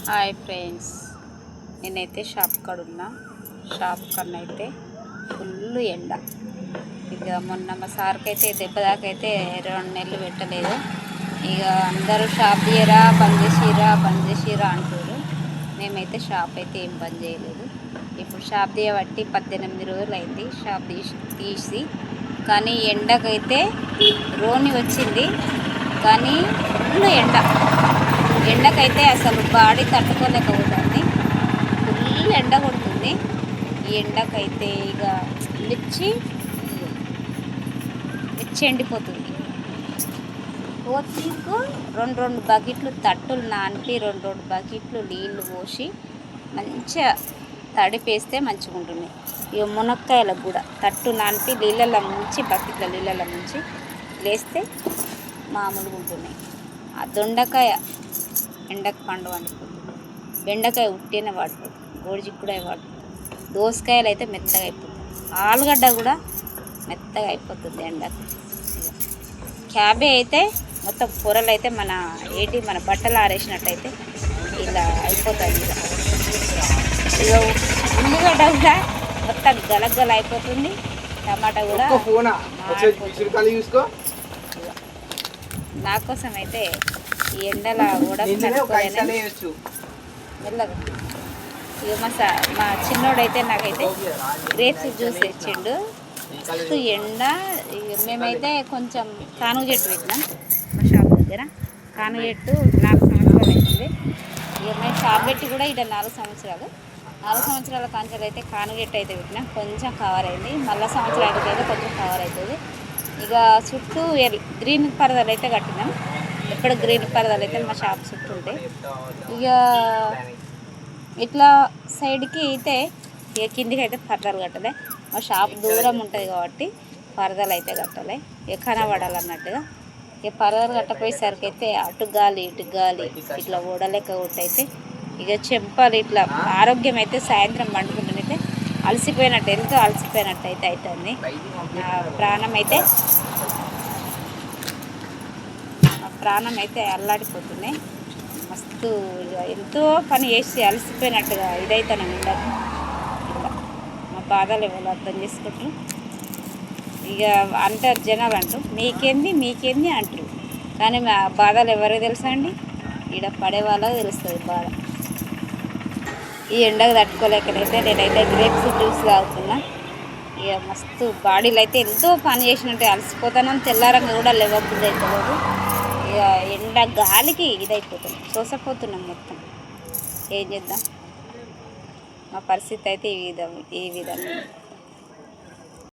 Hi friends, నేనైతే shop కాడ ఉన్నా. షాప్ కన్నా అయితే ఫుల్ ఎండ. ఇక మొన్న మా సార్కి అయితే దెబ్బ దాకా అయితే 2 నెలలు పెట్టలేదు. ఇక అందరూ షాప్ తీయరా బంద్ చేసిరా అంటారు. మేమైతే షాప్ అయితే ఏం బంద్ చేయలేదు. ఇప్పుడు షాప్ తీయబట్టి 18 రోజులు అయింది షాప్ తీసి. కానీ ఎండకైతే రోని వచ్చింది, కానీ ఫుల్ ఎండకైతే అసలు బాడీ తట్టుకోలేకపోతుంది. ఫుల్ ఎండ కొడుతుంది. ఈ ఎండకైతే ఇక మిర్చి ఎండిపోతుంది. పోతీకు 2 బకెట్లు తట్టులు నానిపి 2 బకెట్లు నీళ్ళు పోసి మంచిగా తడిపేస్తే మంచిగా ఉంటుంది. ఇక మునక్కాయలకు కూడా తట్టు నానిపి నీళ్ళల్లో ముంచి బకెట్ల నీళ్ళల్లో ముంచి లేస్తే మామూలుగా ఉంటున్నాయి. ఆ దొండకాయ ఎండకు పండు వండిపోతుంది, బెండకాయ ఉట్టిన వాడిపోతుంది, గోడిచిక్కుడుకాయ వాడిపోతుంది, దోసకాయలు అయితే మెత్తగా అయిపోతుంది, ఆలుగడ్డ కూడా మెత్తగా అయిపోతుంది ఎండకు. క్యాబేజ్ అయితే మొత్తం కూరలు అయితే మన బట్టలు ఆరేసినట్టయితే ఇలా అయిపోతుంది. ఇక ఉల్లిగడ్డ కూడా మొత్తం గలగల అయిపోతుంది. టమాటా కూడా నా కోసం అయితే ఈ ఎండల మెల్లగా. ఇక మా చిన్నోడైతే నాకైతే గ్రేప్స్ జ్యూస్ ఇచ్చిండు. మస్తు ఎండ. ఇక మేమైతే కొంచెం కానుగ చెట్టు పెట్టినాం మా షాప్ దగ్గర. కానుగ చెట్టు 4 సంవత్సరాలు అవుతుంది. ఇక మేము షాప్ పెట్టి కూడా ఇక్కడ 4 సంవత్సరాల కాంచెలు అయితే కానుగ చెట్టు అయితే పెట్టినాం. కొంచెం కవర్ అయింది, మళ్ళీ సంవత్సరాలకి అయితే కొంచెం కవర్ అవుతుంది. ఇక చుట్టూ గ్రీన్ పరదాలు అయితే కట్టినాం. ఎప్పుడు గ్రీన్ పరదాలు అయితే మా షాప్ చుట్టూ ఉంటాయి. ఇక ఇట్లా సైడ్కి అయితే ఇక కిందికి అయితే పరదాలు కట్టలే. మా షాప్ దూరం ఉంటుంది కాబట్టి పరదాలు అయితే కట్టాలి, ఇక కనబడాలన్నట్టుగా. ఇక పరదాలు కట్టపోయేసరికి అయితే అటు గాలి ఇటు గాలి ఇట్లా ఓడలేక కొట్టయితే ఇక చెంపాలి. ఇట్లా ఆరోగ్యం అయితే సాయంత్రం పండుకుంటుంటే అలసిపోయినట్టు, ఎంతో అలసిపోయినట్టు అయితే అవుతుంది. నా ప్రాణం అయితే అల్లాడిపోతుంది. మస్తు ఎంతో పని చేసి అలసిపోయినట్టుగా ఇదైతే ఉండదు. ఇట్లా మా బాధలు ఎవరు అర్థం చేసుకుంటారు. ఇక అంటారు జనాలు, మీకేంది అంటారు. కానీ మా బాధలు ఎవరికి తెలుసా అండి? ఈడ పడే వాళ్ళకి తెలుస్తుంది బాధ. ఈ ఎండకు తట్టుకోలేకనైతే నేనైతే గ్రేప్స్ జ్యూస్ తాగుతున్నా. ఇక మస్తు బాడీలో అయితే ఎంతో పని చేసినట్టు అలసిపోతానని తెల్లారంగా కూడా లేవబుద్ధి అవుతలేదు. ఇక ఎండ గాలికి ఇదైపోతుంది, చూసపోతున్నాం మొత్తం. ఏం చేద్దాం, మా పరిస్థితి అయితే ఈ విధంగా.